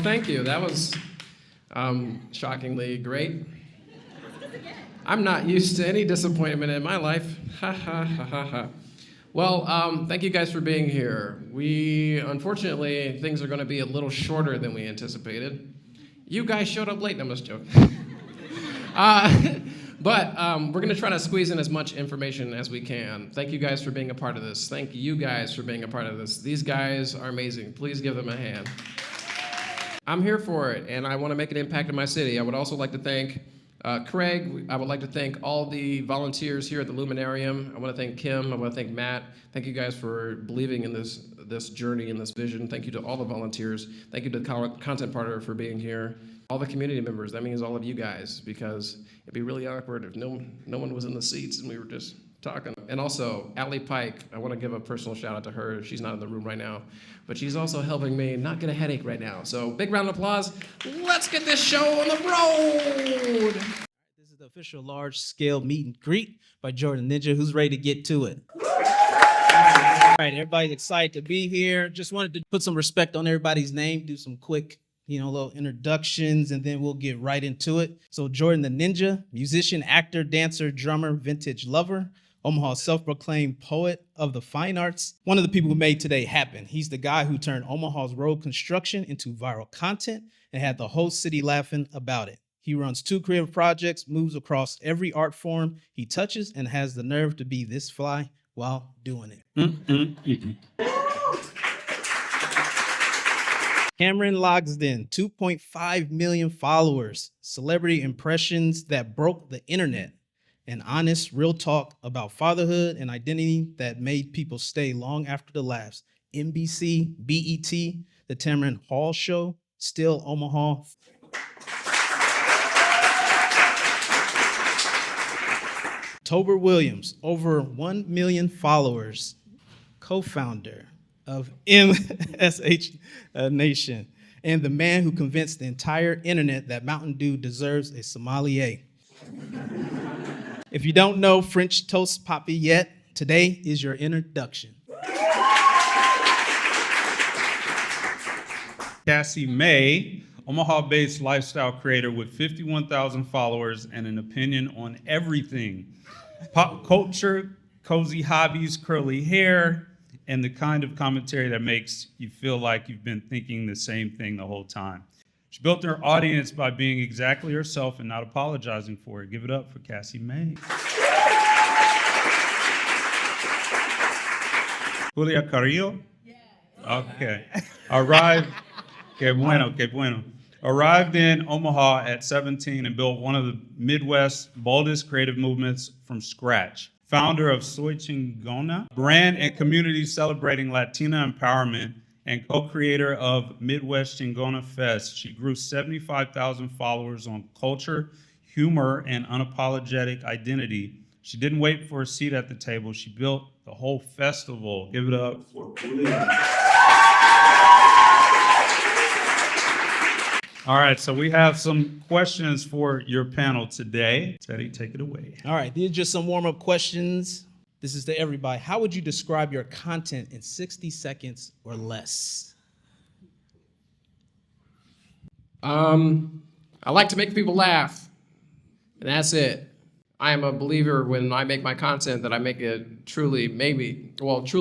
thank you. That was shockingly great. I'm not used to any disappointment in my life. Ha ha ha ha ha. Well, thank you guys for being here. Unfortunately, things are going to be a little shorter than we anticipated. You guys showed up late. No, I'm just joking. But we're going to try to squeeze in as much information as we can. Thank you guys for being a part of this. Thank you guys for being a part of this. These guys are amazing. Please give them a hand. I'm here for it, and I want to make an impact in my city. I would also like to thank Craig. I would like to thank all the volunteers here at the Luminarium. I want to thank Kim. I want to thank Matt. Thank you guys for believing in this journey and this vision. Thank you to all the volunteers. Thank you to the content partner for being here. All the community members. That means all of you guys, because it'd be really awkward if no one was in the seats and we were just talking. And also, Allie Pike, I want to give a personal shout out to her. She's not in the room right now, but she's also helping me not get a headache right now. So big round of applause. Let's get this show on the road. This is the official large-scale meet and greet by Jordan Ninja. Who's ready to get to it? All right, everybody's excited to be here. Just wanted to put some respect on everybody's name, do some quick little introductions, and then we'll get right into it. So Jordan the Ninja, musician, actor, dancer, drummer, vintage lover, Omaha's self-proclaimed poet of the fine arts, one of the people who made today happen. He's the guy who turned Omaha's road construction into viral content and had the whole city laughing about it. He runs 2 creative projects, moves across every art form he touches, and has the nerve to be this fly while doing it. Cameron Logsdon, 2.5 million followers, celebrity impressions that broke the internet, and honest, real talk about fatherhood and identity that made people stay long after the laughs. NBC, BET, The Tamron Hall Show, Still Omaha. Tober Williams, over 1 million followers, co-founder of MSH Nation, and the man who convinced the entire internet that Mountain Dew deserves a sommelier. If you don't know French toast poppy yet, today is your introduction. Kassie Mae, Omaha-based lifestyle creator with 51,000 followers and an opinion on everything. Pop culture, cozy hobbies, curly hair, and the kind of commentary that makes you feel like you've been thinking the same thing the whole time. She built her audience by being exactly herself and not apologizing for it. Give it up for Kassie Mae. Julia Carillo? Yeah. Okay. Arrived. Que bueno. Arrived in Omaha at 17 and built one of the Midwest's boldest creative movements from scratch. Founder of Soy Chingona, brand and community celebrating Latina empowerment, and co-creator of Midwest Chingona Fest. She grew 75,000 followers on culture, humor, and unapologetic identity. She didn't wait for a seat at the table. She built the whole festival. Give it up for Julia. All right, so we have some questions for your panel today. Teddy, take it away. All right, these are just some warm-up questions. This is to everybody. How would you describe your content in 60 seconds or less? I like to make people laugh, and that's it. I am a believer when I make my content that I make it truly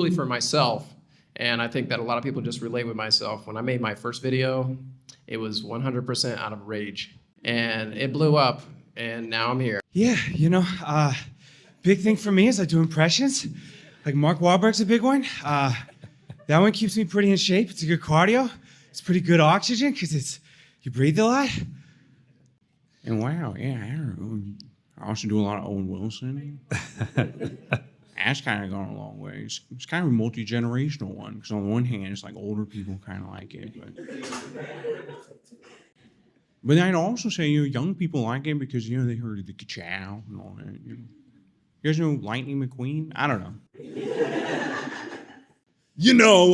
for myself. And I think that a lot of people just relate with myself. When I made my first video, it was 100% out of rage. And it blew up, and now I'm here. Yeah, big thing for me is I do impressions. Like Mark Wahlberg's a big one. That one keeps me pretty in shape. It's a good cardio. It's pretty good oxygen because you breathe a lot. And wow, yeah, I also do a lot of Owen Wilson. That's kind of gone a long way. It's kind of a multi-generational one, because on the one hand, it's like older people kind of like it. But I'd also say, young people like it because, they heard of the ka-chow and all that. You guys know Lightning McQueen? I don't know.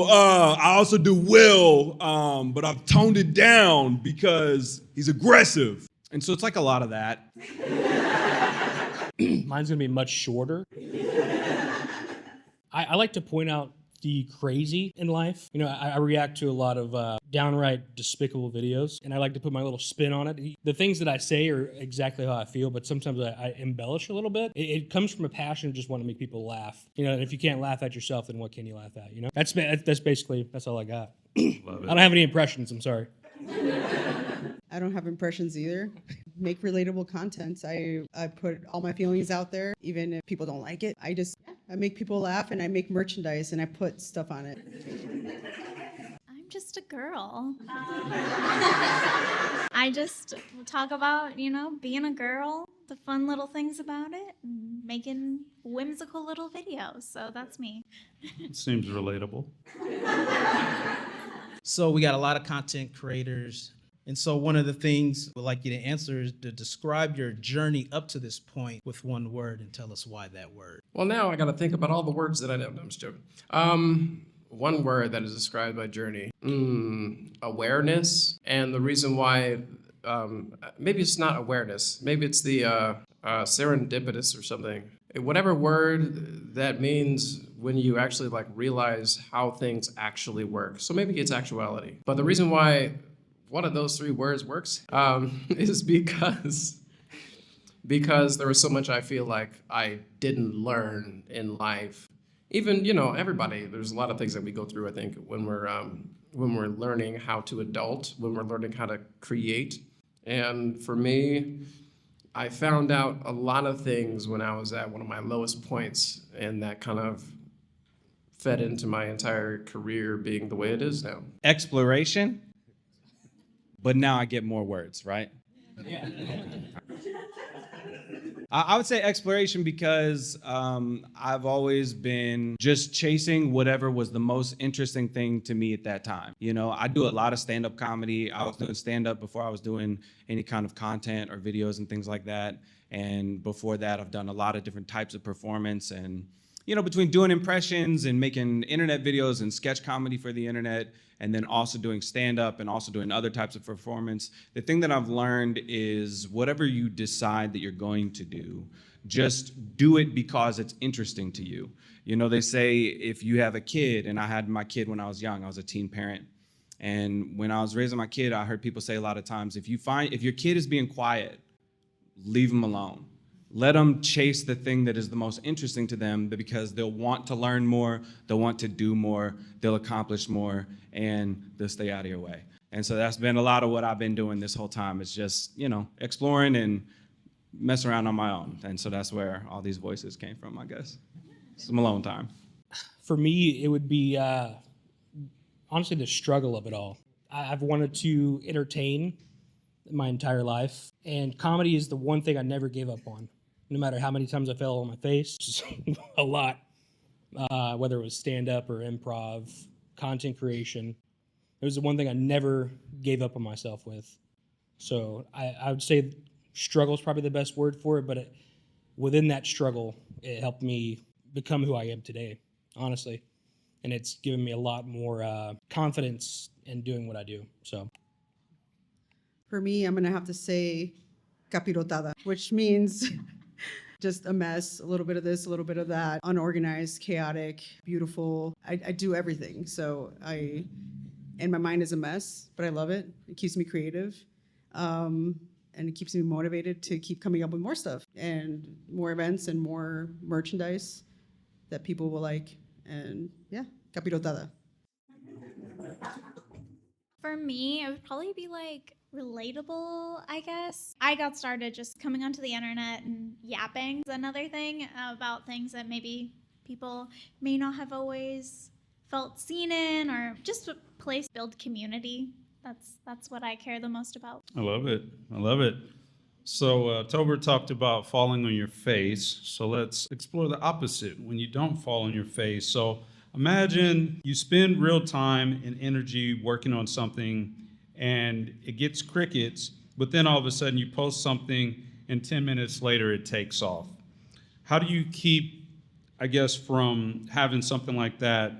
I also do Will, but I've toned it down because he's aggressive. And so it's like a lot of that. Mine's gonna be much shorter. I like to point out the crazy in life. You know, I react to a lot of downright despicable videos, and I like to put my little spin on it. The things that I say are exactly how I feel, but sometimes I embellish a little bit. It comes from a passion of just wanting to make people laugh. You know, and if you can't laugh at yourself, then what can you laugh at? You know, that's basically that's all I got. Love I don't have any impressions. I'm sorry. I don't have impressions either. Make relatable content. I put all my feelings out there, even if people don't like it. I make people laugh, and I make merchandise, and I put stuff on it. I'm just a girl. I just talk about, you know, being a girl, the fun little things about it, and making whimsical little videos. So that's me. Seems relatable. So we got a lot of content creators. And so one of the things we'd like you to answer is to describe your journey up to this point with one word and tell us why that word. Well, now I got to think about all the words that I know. No, I'm just joking. One word that is described my journey. Awareness. And the reason why, maybe it's not awareness. Maybe it's the serendipitous or something. Whatever word that means when you actually like realize how things actually work. So maybe it's actuality. But the reason why one of those three words works is because there was so much I feel like I didn't learn in life. Even, you know, everybody, there's a lot of things that we go through, I think, when we're learning how to adult, when we're learning how to create. And for me, I found out a lot of things when I was at one of my lowest points, and that kind of fed into my entire career being the way it is now. Exploration, but now I get more words, right? Yeah. I would say exploration because I've always been just chasing whatever was the most interesting thing to me at that time. You know, I do a lot of stand-up comedy. I was doing stand-up before I was doing any kind of content or videos and things like that. And before that, I've done a lot of different types of performance. And, you know, between doing impressions and making internet videos and sketch comedy for the internet, and then also doing stand-up and also doing other types of performance, the thing that I've learned is whatever you decide that you're going to do, just do it because it's interesting to you. You know, they say if you have a kid, and I had my kid when I was young, I was a teen parent. And when I was raising my kid, I heard people say a lot of times, if your kid is being quiet, leave them alone. Let them chase the thing that is the most interesting to them, because they'll want to learn more, they'll want to do more, they'll accomplish more, and they'll stay out of your way. And so that's been a lot of what I've been doing this whole time. It's just, you know, exploring and messing around on my own. And so that's where all these voices came from, I guess. Some alone time. For me, it would be honestly the struggle of it all. I've wanted to entertain my entire life, and comedy is the one thing I never gave up on. No matter how many times I fell on my face, which is a lot, whether it was stand-up or improv, content creation, it was the one thing I never gave up on myself with. So I would say struggle is probably the best word for it, but within that struggle, it helped me become who I am today, honestly. And it's given me a lot more confidence in doing what I do, so. For me, I'm gonna have to say capirotada, which means just a mess, a little bit of this, a little bit of that, unorganized, chaotic, beautiful. I do everything. So and my mind is a mess, but I love it. It keeps me creative. And it keeps me motivated to keep coming up with more stuff and more events and more merchandise that people will like. And yeah, capirotada. For me, it would probably be like relatable, I guess. I got started just coming onto the internet and yapping. Another thing about things that maybe people may not have always felt seen in, or just a place to build community. That's what I care the most about. I love it. I love it. So Tober talked about falling on your face. So let's explore the opposite when you don't fall on your face. So imagine you spend real time and energy working on something and it gets crickets, but then all of a sudden you post something and 10 minutes later it takes off. How do you keep, I guess, from having something like that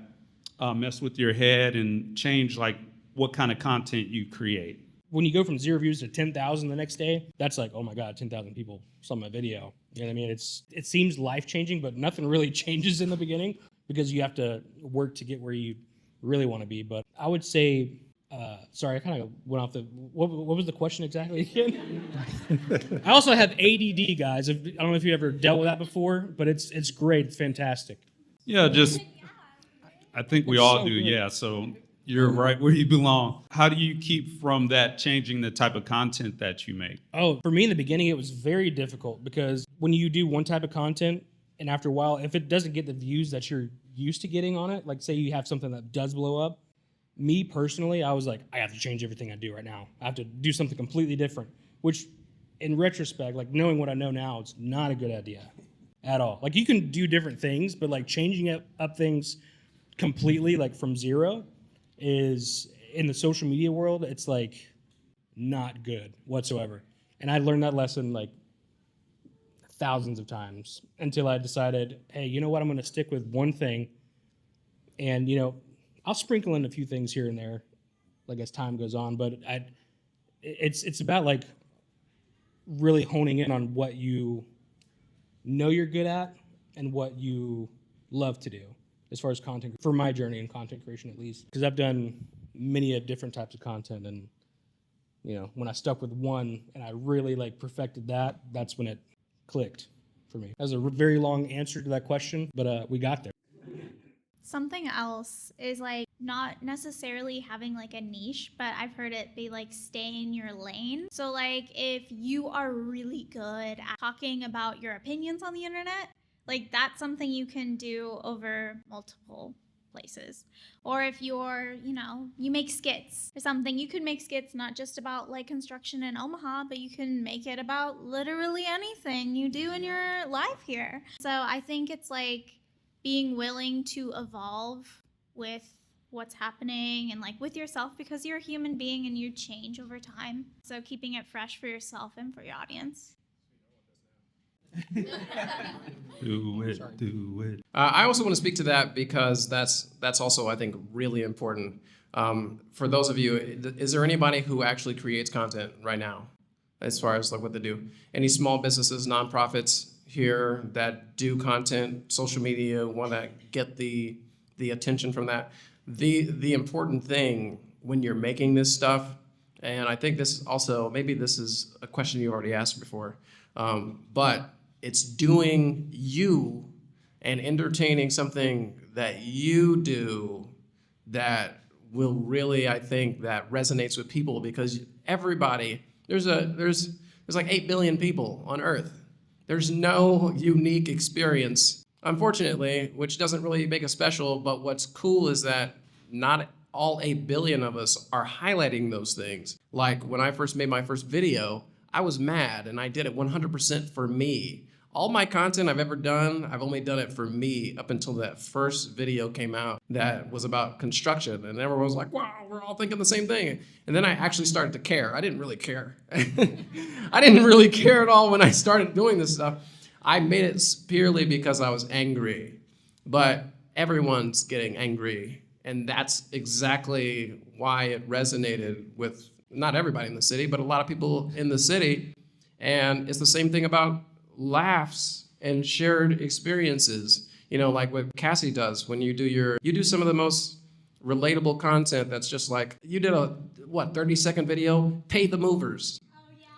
mess with your head and change like what kind of content you create? When you go from 0 views to 10,000 the next day, that's like, oh my God, 10,000 people saw my video. You know what I mean? It seems life-changing, but nothing really changes in the beginning. because you have to work to get where you really want to be. But I would say, sorry, I kind of went off the, what was the question exactly again? I also have ADD, guys. I don't know if you ever dealt with that before, but it's great. It's fantastic. Yeah, just I think we It's all so do. good. Yeah, so you're right where you belong. How do you keep from that changing the type of content that you make? Oh, for me in the beginning, it was very difficult because when you do one type of content and after a while, if it doesn't get the views that you're used to getting on it, like say you have something that does blow up, me personally, I was like, I have to change everything I do right now. I have to do something completely different, which in retrospect, like knowing what I know now, it's not a good idea at all. Like you can do different things, but like changing up things completely, like from zero, is in the social media world, it's like not good whatsoever. And I learned that lesson like thousands of times until I decided, hey, you know what? I'm going to stick with one thing. And, you know, I'll sprinkle in a few things here and there, like as time goes on. But it's about like really honing in on what you know you're good at and what you love to do as far as content, for my journey in content creation at least. Because I've done many different types of content, and, you know, when I stuck with one and I really like perfected that, that's when it clicked for me. That was a very long answer to that question, but we got there. Something else is like not necessarily having like a niche, but I've heard it be like stay in your lane. So like if you are really good at talking about your opinions on the internet, like that's something you can do over multiple places. Or if you're, you know, you make skits or something, you could make skits not just about like construction in Omaha, but you can make it about literally anything you do in your life here. So I think it's like being willing to evolve with what's happening and like with yourself, because you're a human being and you change over time. So keeping it fresh for yourself and for your audience. Do it. I also want to speak to that because that's also, I think, really important. For those of you, is there anybody who actually creates content right now, as far as like what they do? Any small businesses, nonprofits here that do content, social media, want to get the attention from that? The important thing when you're making this stuff, and I think this also, maybe this is a question you already asked before, but it's doing you and entertaining something that you do that will really, I think, that resonates with people, because everybody, there's like 8 billion people on Earth. There's no unique experience, unfortunately, which doesn't really make us special, but what's cool is that not all 8 billion of us are highlighting those things. Like when I first made my first video, I was mad and I did it 100% for me. All my content I've ever done, I've only done it for me up until that first video came out that was about construction. And everyone was like, wow, we're all thinking the same thing. And then I actually started to care. I didn't really care. I didn't really care at all when I started doing this stuff. I made it purely because I was angry. But everyone's getting angry. And that's exactly why it resonated with not everybody in the city, but a lot of people in the city. And it's the same thing about laughs and shared experiences, you know, like what Kassie does when you do some of the most relatable content that's just like, you did a 30-second video, pay the movers.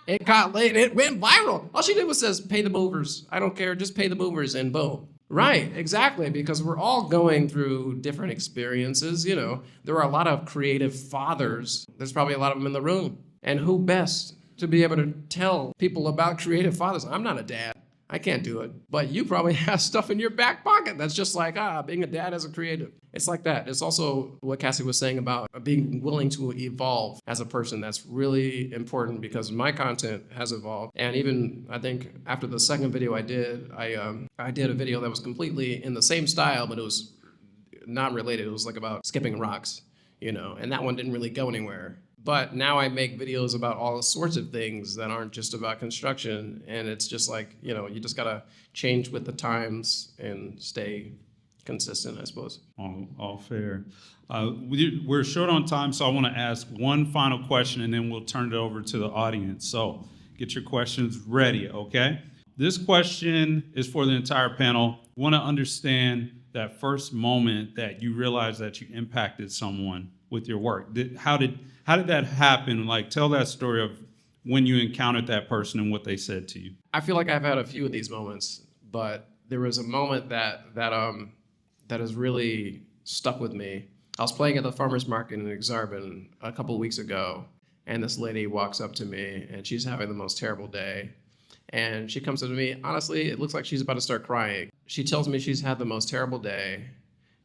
It got late, it went viral. All she did was says, pay the movers. I don't care, just pay the movers, and boom. Right, exactly, because we're all going through different experiences, you know. There are a lot of creative fathers. There's probably a lot of them in the room. And who best to be able to tell people about creative fathers? I'm not a dad. I can't do it. But you probably have stuff in your back pocket that's just like, being a dad as a creative. It's like that. It's also what Kassie was saying about being willing to evolve as a person. That's really important, because my content has evolved. And even, I think, after the second video I did a video that was completely in the same style, but it was not related. It was like about skipping rocks, you know, and that one didn't really go anywhere. But now I make videos about all sorts of things that aren't just about construction. And it's just like, you know, you just got to change with the times and stay consistent, I suppose. All fair. We're short on time, so I want to ask one final question, and then we'll turn it over to the audience. So get your questions ready, okay? This question is for the entire panel. Want to understand that first moment that you realized that you impacted someone with your work? How did that happen? Like, tell that story of when you encountered that person and what they said to you. I feel like I've had a few of these moments, but there was a moment that has really stuck with me. I was playing at the farmer's market in Exarban a couple weeks ago, and this lady walks up to me, and she's having the most terrible day. And she comes up to me, honestly, it looks like she's about to start crying. She tells me she's had the most terrible day,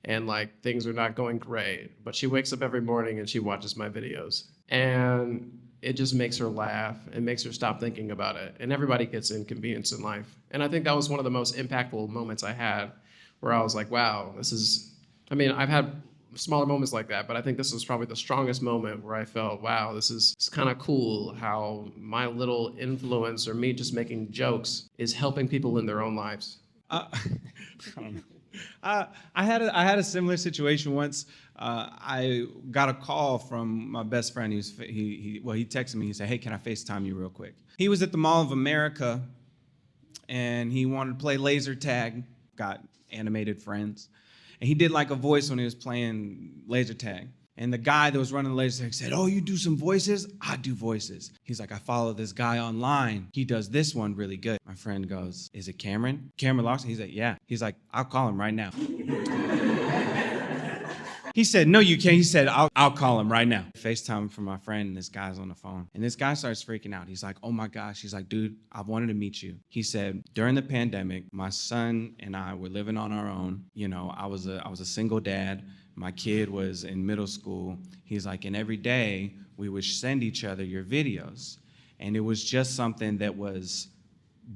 and like things are not going great, but she wakes up every morning and she watches my videos. And it just makes her laugh and makes her stop thinking about it. And everybody gets inconvenienced in life. And I think that was one of the most impactful moments I had, where I was like, wow, I've had smaller moments like that, but I think this was probably the strongest moment where I felt, wow, it's kind of cool how my little influence or me just making jokes is helping people in their own lives. I don't know. I had a similar situation once. I got a call from my best friend. He texted me. He said, "Hey, can I FaceTime you real quick?" He was at the Mall of America, and he wanted to play laser tag. Got animated friends, and he did like a voice when he was playing laser tag. And the guy that was running the laser tag said, "Oh, you do some voices? I do voices." He's like, "I follow this guy online. He does this one really good." My friend goes, "Is it Cameron? Cameron Logsdon?" He's like, "Yeah." He's like, "I'll call him right now." He said, "No, you can't." He said, I'll call him right now. FaceTime from my friend, and this guy's on the phone. And this guy starts freaking out. He's like, "Oh my gosh." He's like, "Dude, I wanted to meet you." He said, "During the pandemic, my son and I were living on our own. You know, I was a single dad. My kid was in middle school." He's like, "And every day we would send each other your videos. And it was just something that was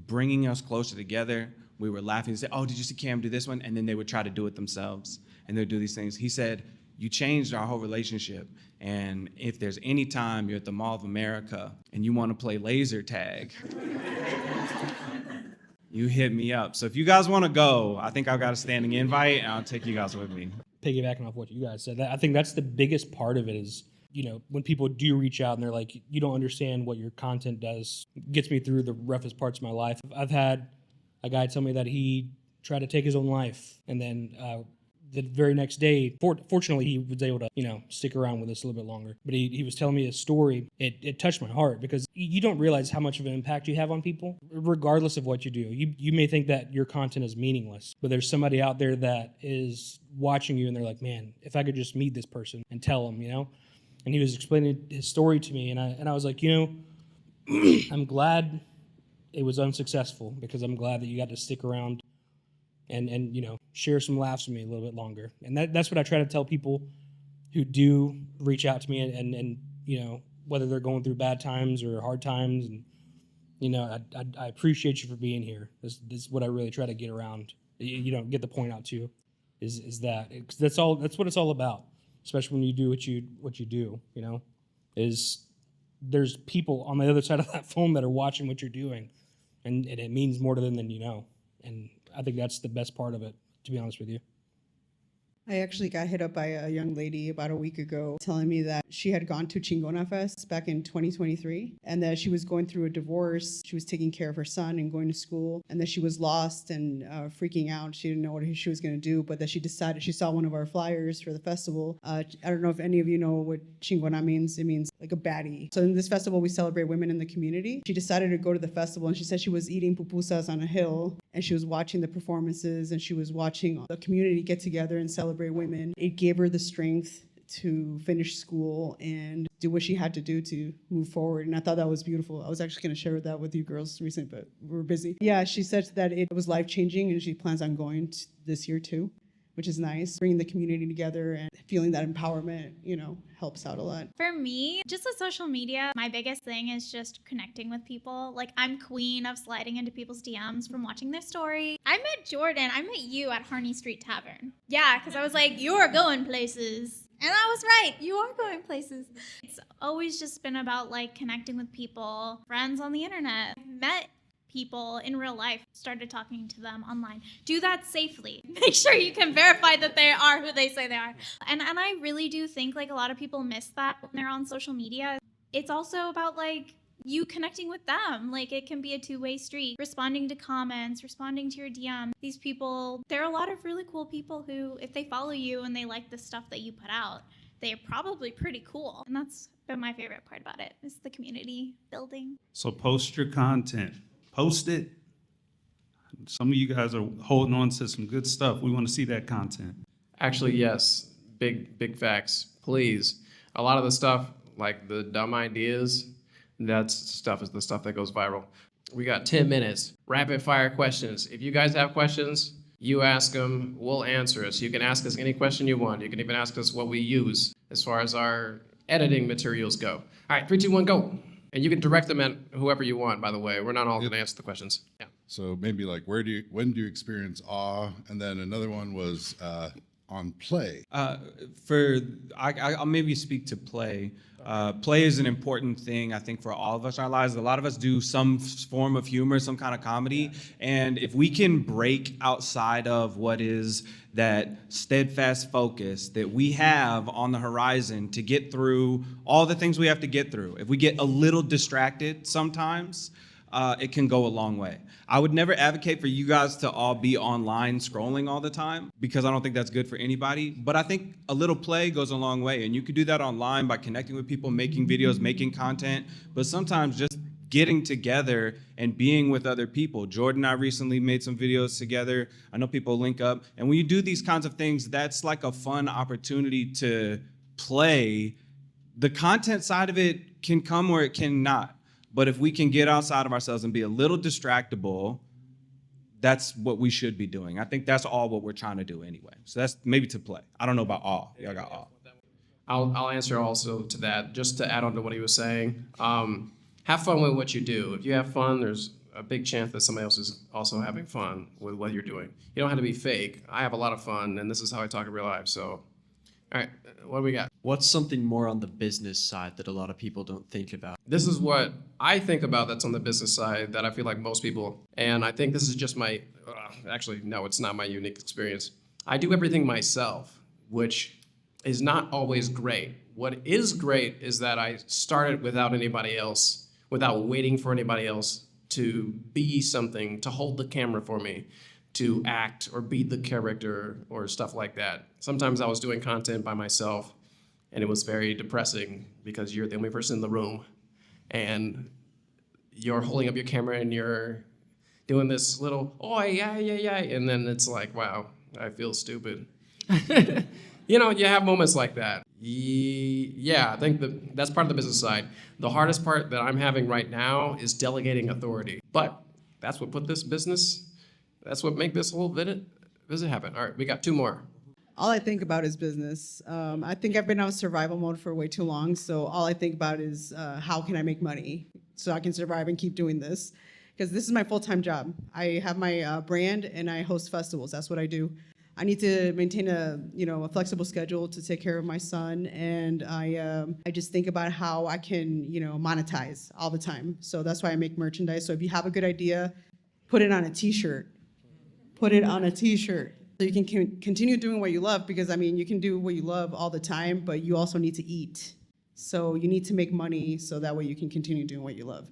bringing us closer together. We were laughing and say, 'Oh, did you see Cam do this one?' And then they would try to do it themselves. And they'd do these things." He said, "You changed our whole relationship. And if there's any time you're at the Mall of America and you want to play laser tag, you hit me up. So if you guys want to go, I think I've got a standing invite, and I'll take you guys with me." Piggybacking off what you guys said, I think that's the biggest part of it is, when people do reach out and they're like, "You don't understand what your content does," it gets me through the roughest parts of my life. I've had a guy tell me that he tried to take his own life, and then the very next day, fortunately, he was able to, stick around with us a little bit longer. But he was telling me a story. It touched my heart because you don't realize how much of an impact you have on people, regardless of what you do. You may think that your content is meaningless, but there's somebody out there that is watching you and they're like, "Man, if I could just meet this person and tell them," And he was explaining his story to me, and I was like, I'm glad it was unsuccessful because I'm glad that you got to stick around and share some laughs with me a little bit longer. And that's what I try to tell people who do reach out to me and whether they're going through bad times or hard times. And I appreciate you for being here. This is what I really try to get around. Get the point out too. Is that that's what it's all about. Especially when you do what you do. Is there's people on the other side of that phone that are watching what you're doing, and it means more to them than you know. And I think that's the best part of it, to be honest with you. I actually got hit up by a young lady about a week ago telling me that she had gone to Chingona Fest back in 2023 and that she was going through a divorce. She was taking care of her son and going to school, and that she was lost and freaking out. She didn't know what she was going to do, but that she decided, she saw one of our flyers for the festival. I don't know if any of you know what Chingona means. It means like a baddie. So in this festival, we celebrate women in the community. She decided to go to the festival, and she said she was eating pupusas on a hill, and she was watching the performances, and she was watching the community get together and celebrate women. It gave her the strength to finish school and do what she had to do to move forward. And I thought that was beautiful. I was actually going to share that with you girls recently, but we were busy. Yeah, she said that it was life-changing, and she plans on going this year too, which is nice. Bringing the community together and feeling that empowerment, helps out a lot. For me, just with social media, my biggest thing is just connecting with people. Like, I'm queen of sliding into people's DMs from watching their story. I met Jordan. I met you at Harney Street Tavern. Yeah, because I was like, "You're going places." And I was right. You are going places. It's always just been about connecting with people, friends on the internet. I've met people in real life, started talking to them online. Do that safely. Make sure you can verify that they are who they say they are. And I really do think a lot of people miss that when they're on social media. It's also about you connecting with them. Like, it can be a two-way street, responding to comments, responding to your DM. These people, there are a lot of really cool people who, if they follow you and they like the stuff that you put out, they're probably pretty cool. And that's been my favorite part about it, is the community building. So post your content. Post it. Some of you guys are holding on to some good stuff. We want to see that content. Actually, yes. Big facts. Please. A lot of the stuff, like the dumb ideas, that stuff is the stuff that goes viral. We got 10 minutes. Rapid fire questions. If you guys have questions, you ask them, we'll answer it. So you can ask us any question you want. You can even ask us what we use as far as our editing materials go. All right, 3, 2, 1, go. And you can direct them at whoever you want, by the way. We're not all going to answer the questions. Yeah. So maybe like when do you experience awe? And then another one was on play. I'll maybe speak to play. Play is an important thing, I think, for all of us in our lives. A lot of us do some form of humor, some kind of comedy. And if we can break outside of what is that steadfast focus that we have on the horizon to get through all the things we have to get through, if we get a little distracted sometimes, it can go a long way. I would never advocate for you guys to all be online scrolling all the time, because I don't think that's good for anybody. But I think a little play goes a long way. And you can do that online by connecting with people, making videos, making content. But sometimes just getting together and being with other people. Jordan and I recently made some videos together. I know people link up. And when you do these kinds of things, that's like a fun opportunity to play. The content side of it can come or it cannot. But if we can get outside of ourselves and be a little distractible, that's what we should be doing. I think that's all what we're trying to do anyway. So that's maybe to play. I don't know about all. Y'all got all. I'll answer also to that, just to add on to what he was saying. Have fun with what you do. If you have fun, there's a big chance that somebody else is also having fun with what you're doing. You don't have to be fake. I have a lot of fun, and this is how I talk in real life. So, all right, what do we got? What's something more on the business side that a lot of people don't think about? This is what I think about that's on the business side that I feel like most people, and I think this is just my, actually, no, it's not my unique experience. I do everything myself, which is not always great. What is great is that I started without anybody else, without waiting for anybody else to be something, to hold the camera for me, to act or be the character or stuff like that. Sometimes I was doing content by myself, and it was very depressing because you're the only person in the room, and you're holding up your camera and you're doing this little, oh, yeah, and then it's like, wow, I feel stupid. You know, you have moments like that. Yeah, I think that's part of the business side. The hardest part that I'm having right now is delegating authority. But that's what put this business, that's what make this whole visit happen. All right, we got 2 more. All I think about is business. I think I've been on survival mode for way too long, so all I think about is how can I make money so I can survive and keep doing this? Because this is my full-time job. I have my brand and I host festivals. That's what I do. I need to maintain a flexible schedule to take care of my son, and I just think about how I can monetize all the time. So that's why I make merchandise. So if you have a good idea, put it on a T-shirt. Put it on a T-shirt. So you can continue doing what you love, because you can do what you love all the time, but you also need to eat. So you need to make money so that way you can continue doing what you love.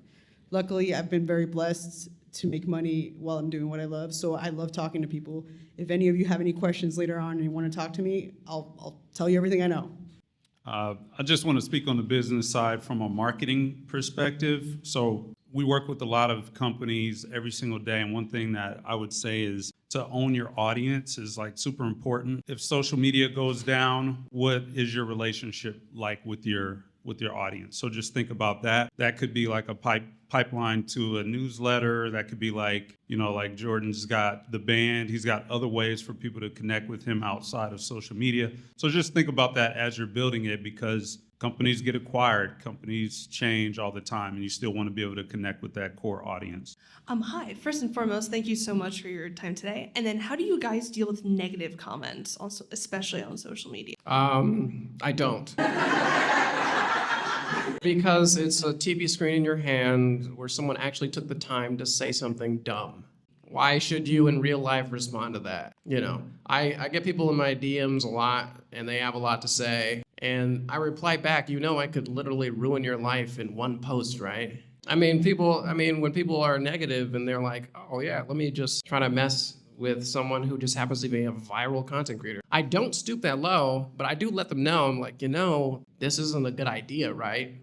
Luckily, I've been very blessed to make money while I'm doing what I love. So I love talking to people. If any of you have any questions later on and you want to talk to me, I'll tell you everything I know. I just want to speak on the business side from a marketing perspective. So we work with a lot of companies every single day, and one thing that I would say is to own your audience is like super important. If social media goes down, what is your relationship like with your audience? So just think about that. That could be like a pipeline to a newsletter. That could be like, like Jordan's got the band. He's got other ways for people to connect with him outside of social media. So just think about that as you're building it, because companies get acquired, companies change all the time, and you still want to be able to connect with that core audience. Hi, first and foremost, thank you so much for your time today. And then how do you guys deal with negative comments, also, especially on social media? I don't. Because it's a TV screen in your hand where someone actually took the time to say something dumb. Why should you in real life respond to that? I get people in my DMs a lot, and they have a lot to say, and I reply back, I could literally ruin your life in one post, right? I mean, when people are negative and they're like, oh yeah, let me just try to mess with someone who just happens to be a viral content creator. I don't stoop that low, but I do let them know, I'm like, this isn't a good idea, right?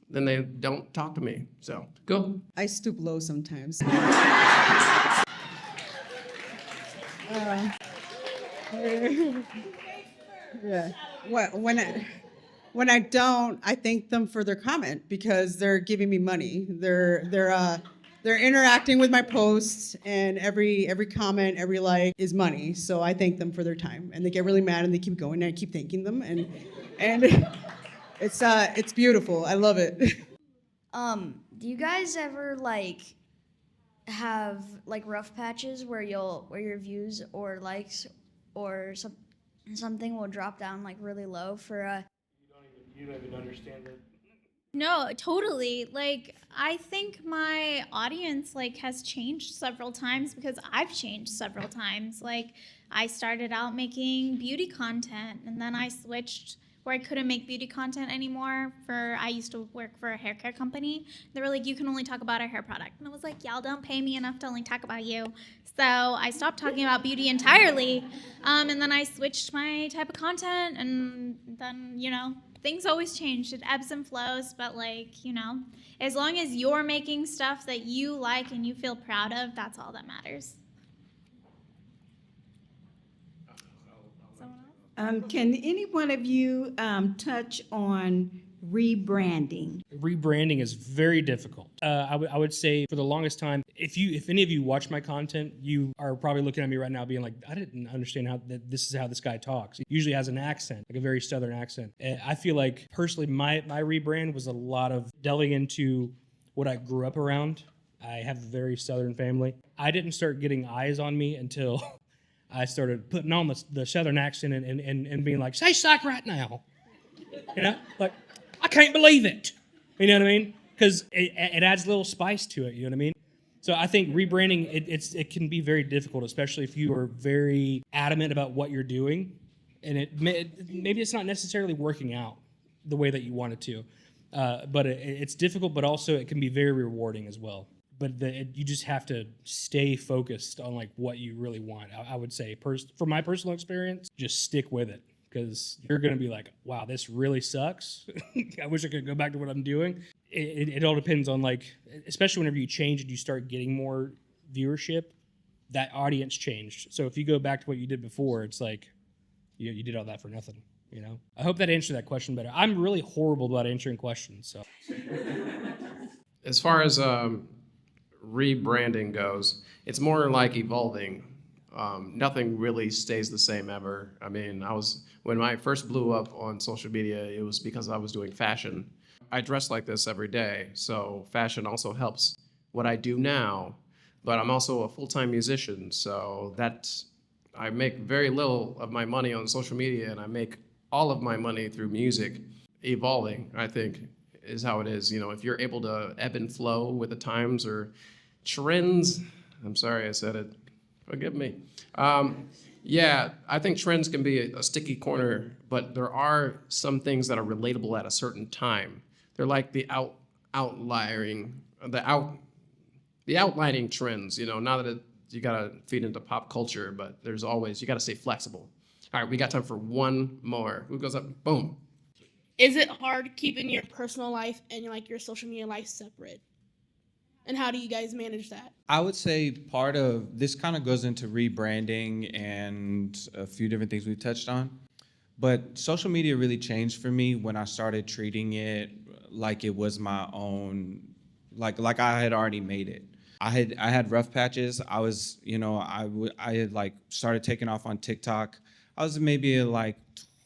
Then they don't talk to me. So, go. I stoop low sometimes. Yeah. When I don't, I thank them for their comment because they're giving me money. They're interacting with my posts, and every comment, every like is money. So I thank them for their time, and they get really mad and they keep going, and I keep thanking them, and it's beautiful. I love it. Do you guys ever have rough patches where your views or likes or something will drop down really low for a You don't even understand it. No, totally. I think my audience has changed several times because I've changed several times. I started out making beauty content, and then I switched where I couldn't make beauty content anymore. I used to work for a hair care company. They were like, you can only talk about our hair product. And I was like, y'all don't pay me enough to only talk about you. So I stopped talking about beauty entirely. And then I switched my type of content, and then, things always change. It ebbs and flows, but as long as you're making stuff that you like and you feel proud of, that's all that matters. Can any one of you touch on rebranding? Rebranding is very difficult. I would say for the longest time, if any of you watch my content, you are probably looking at me right now being like, I didn't understand this is how this guy talks. He usually has an accent, a very Southern accent. And I feel like personally my rebrand was a lot of delving into what I grew up around. I have a very Southern family. I didn't start getting eyes on me until I started putting on the Southern accent and being like, say psych right now. I can't believe it. You know what I mean? Because it adds a little spice to it. You know what I mean? So I think rebranding, it can be very difficult, especially if you are very adamant about what you're doing, and maybe it's not necessarily working out the way that you want it to. But it's difficult, but also it can be very rewarding as well. But you just have to stay focused on what you really want. I would say, from my personal experience, just stick with it. Because you're going to be like, wow, this really sucks. I wish I could go back to what I'm doing. It all depends on especially whenever you change and you start getting more viewership, that audience changed. So if you go back to what you did before, it's like you did all that for nothing. I hope that answered that question better. I'm really horrible about answering questions. So, As far as rebranding goes, it's more like evolving. Nothing really stays the same ever. I mean, when I first blew up on social media, it was because I was doing fashion. I dress like this every day, so fashion also helps what I do now, but I'm also a full-time musician, so I make very little of my money on social media, and I make all of my money through music. Evolving, I think, is how it is. If you're able to ebb and flow with the times or trends, I'm sorry I said it, forgive me. Yeah, I think trends can be a sticky corner, but there are some things that are relatable at a certain time. They're like the outlining trends. Not that you gotta feed into pop culture, but you gotta stay flexible. All right, we got time for one more. Who goes up? Boom. Is it hard keeping your personal life and your social media life separate? And how do you guys manage that? I would say part of this kind of goes into rebranding and a few different things we've touched on. But social media really changed for me when I started treating it like it was my own, like I had already made it. I had rough patches. I was, I had started taking off on TikTok. I was maybe at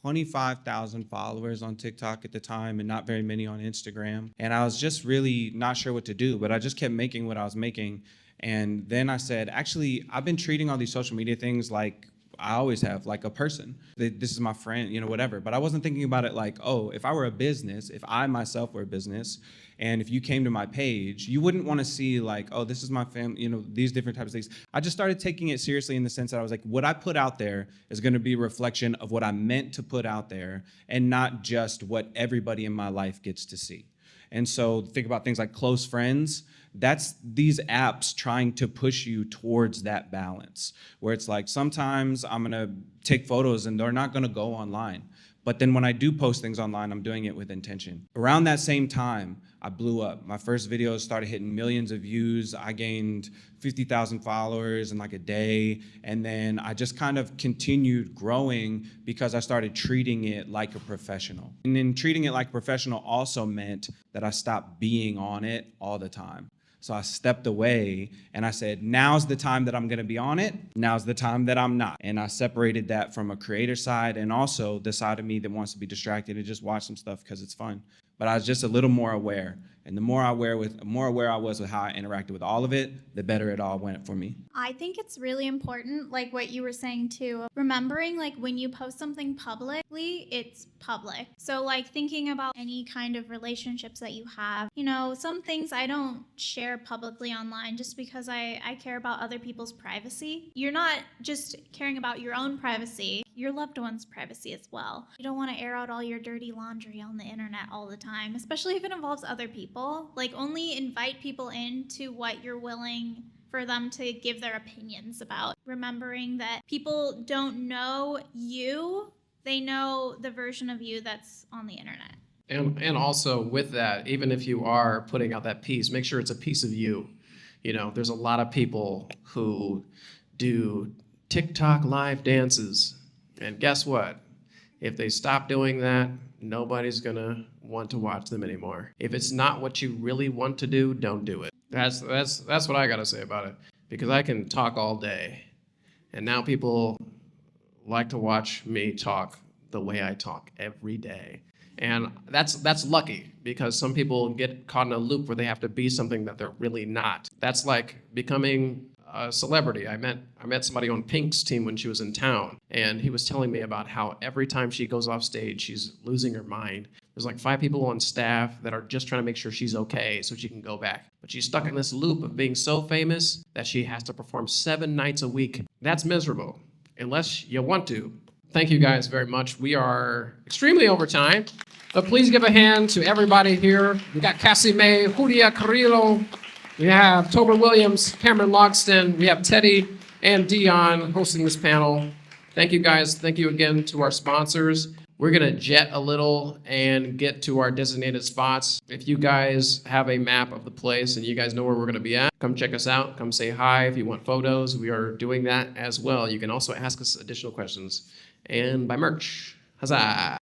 25,000 followers on TikTok at the time and not very many on Instagram. And I was just really not sure what to do, but I just kept making what I was making. And then I said, actually, I've been treating all these social media things like I always have, like a person. This is my friend, whatever. But I wasn't thinking about it like, oh, if I were a business, if I myself were a business, and if you came to my page, you wouldn't want to see oh, this is my family, these different types of things. I just started taking it seriously in the sense that I was like, what I put out there is going to be a reflection of what I meant to put out there and not just what everybody in my life gets to see. And so think about things like close friends. That's these apps trying to push you towards that balance where it's like sometimes I'm gonna take photos and they're not gonna go online. But then when I do post things online, I'm doing it with intention. Around that same time, I blew up. My first videos started hitting millions of views. I gained 50,000 followers in like a day. And then I just kind of continued growing because I started treating it like a professional. And then treating it like a professional also meant that I stopped being on it all the time. So I stepped away and I said, now's the time that I'm gonna be on it. Now's the time that I'm not. And I separated that from a creator side and also the side of me that wants to be distracted and just watch some stuff because it's fun. But I was just a little more aware. And the more aware I was with how I interacted with all of it, the better it all went for me. I think it's really important, like what you were saying too, remembering like when you post something publicly, it's public. So like thinking about any kind of relationships that you have, you know, some things I don't share publicly online just because I care about other people's privacy. You're not just caring about your own privacy, your loved one's privacy as well. You don't want to air out all your dirty laundry on the internet all the time, especially if it involves other people. Like only invite people into what you're willing for them to give their opinions about. Remembering that people don't know you, they know the version of you that's on the internet. And also with that, even if you are putting out that piece, make sure it's a piece of you. You know, there's a lot of people who do TikTok live dances. And guess what? If they stop doing that, nobody's gonna want to watch them anymore. If it's not what you really want to do, don't do it. That's what I gotta say about it. Because I can talk all day. And now people like to watch me talk the way I talk every day. And that's lucky because some people get caught in a loop where they have to be something that they're really not. That's like becoming a celebrity. I met somebody on Pink's team when she was in town, and he was telling me about how every time she goes off stage, she's losing her mind. There's like 5 people on staff that are just trying to make sure she's okay so she can go back. But she's stuck in this loop of being so famous that she has to perform 7 nights a week. That's miserable, unless you want to. Thank you guys very much. We are extremely over time, but please give a hand to everybody here. We got Kassie Mae, Julia Carillo, we have Tober Williams, Cameron Logsdon, we have Teddy and Dion hosting this panel. Thank you guys. Thank you again to our sponsors. We're gonna jet a little and get to our designated spots. If you guys have a map of the place and you guys know where we're gonna be at, come check us out, come say hi. If you want photos, we are doing that as well. You can also ask us additional questions and buy merch. Huzzah!